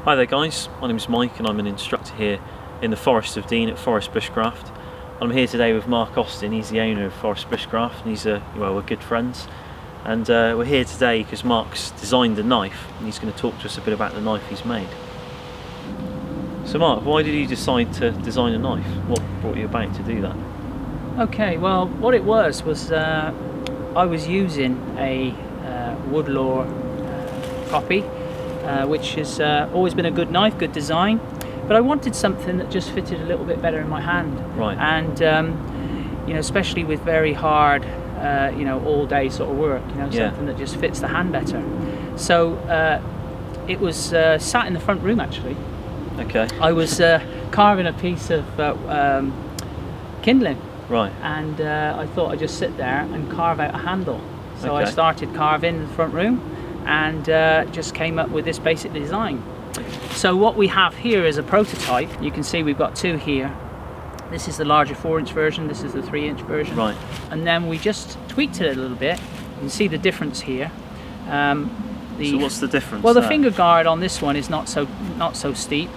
Hi there guys, my name's Mike and I'm an instructor here in the Forest of Dean at Forest Bushcraft. I'm here today with Mark Austin. He's the owner of Forest Bushcraft and we're good friends. And we're here today because Mark's designed a knife and he's going to talk to us a bit about the knife he's made. So Mark, why did you decide to design a knife? What brought you about to do that? Okay, well what it was I was using a Woodlaw copy, which has always been a good knife, good design, but I wanted something that just fitted a little bit better in my hand. Right. And you know, especially with very hard you know, all day sort of work, you know, something that just fits the hand better. So it was sat in the front room actually. Okay. I was carving a piece of kindling. Right. And I thought I'd just sit there and carve out a handle. So okay. I started carving in the front room and just came up with this basic design. So what we have here is a prototype. You can see we've got two here. This is the larger 4-inch version, this is the 3-inch version. Right. And then we just tweaked it a little bit. You can see the difference here. So what's the difference? Well, the finger guard on this one is not so steep,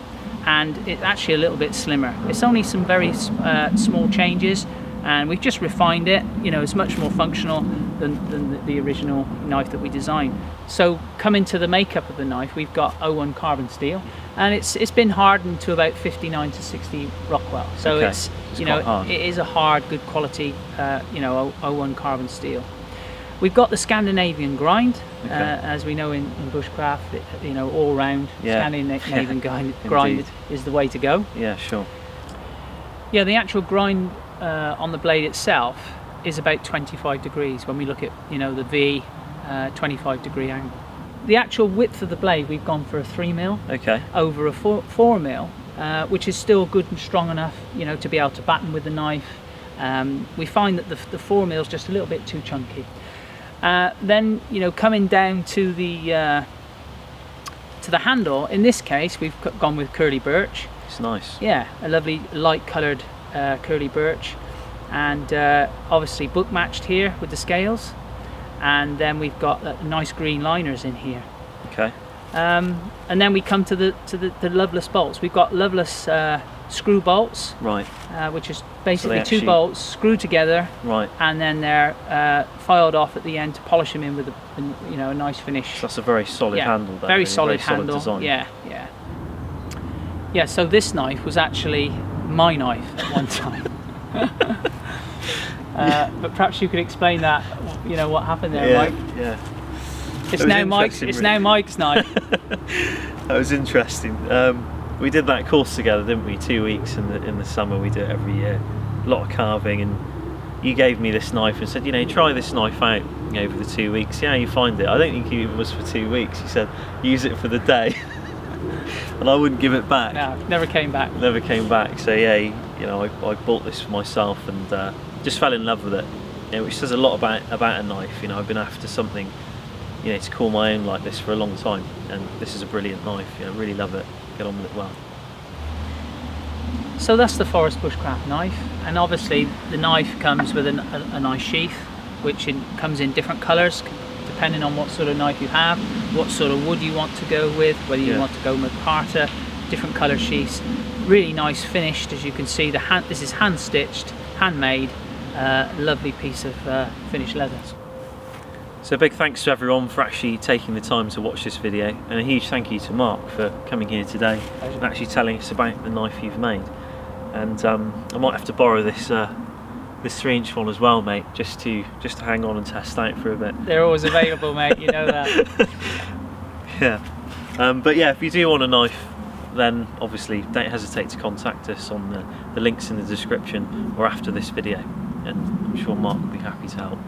and it's actually a little bit slimmer. It's only some very small changes, and we've just refined it. You know, it's much more functional than the original knife that we designed. So coming to the makeup of the knife, we've got 01 carbon steel, and it's been hardened to about 59 to 60 Rockwell. So okay. it's you know, it is a hard, good quality you know, 01 carbon steel. We've got the Scandinavian grind, okay. As we know in Bushcraft, you know, all round Scandinavian grind is the way to go. Yeah, sure. Yeah, the actual grind on the blade itself is about 25 degrees when we look at, you know, the V 25 degree angle. The actual width of the blade, we've gone for a 3mm okay. over a 4mm, which is still good and strong enough, you know, to be able to batten with the knife. We find that the 4mm is just a little bit too chunky. Then, you know, coming down to the handle, in this case we've gone with curly birch. It's nice. Yeah, a lovely light coloured curly birch, and obviously book matched here with the scales, and then we've got nice green liners in here. Okay. And then we come to the Loveless bolts. We've got Loveless screw bolts, right, which is basically two bolts screwed together, right, and then they're filed off at the end to polish them in with you know, a nice finish. So that's a very solid handle. Then, very really. solid very handle. Solid design. Yeah. So this knife was actually my knife at one time. But perhaps you could explain that. You know what happened there, Mike? Yeah. It's now Mike's. It's now Mike's knife. That was interesting. We did that course together, didn't we? 2 weeks in the summer. We do it every year. A lot of carving, and you gave me this knife and said, you know, try this knife out over the 2 weeks. See how you find it. I don't think it was for 2 weeks. You said use it for the day, and I wouldn't give it back. No, never came back. Never came back. So yeah, you know, I bought this for myself and just fell in love with it. You know, which says a lot about a knife. You know, I've been after something, you know, to call my own like this for a long time, and this is a brilliant knife. You know, really love it. Get on with it well. So that's the Forest Bushcraft knife, and obviously the knife comes with a nice sheath, which comes in different colours depending on what sort of knife you have, what sort of wood you want to go with, whether you want to go with Carter, different colour sheaths. Really nice finished, as you can see. This is hand stitched, handmade, lovely piece of finished leather. So a big thanks to everyone for actually taking the time to watch this video, and a huge thank you to Mark for coming here today and actually telling us about the knife you've made. And I might have to borrow this 3-inch one as well, mate, just to hang on and test out for a bit. They're always available, mate, you know that. Yeah. But yeah, if you do want a knife, then obviously don't hesitate to contact us on the links in the description or after this video, and I'm sure Mark will be happy to help.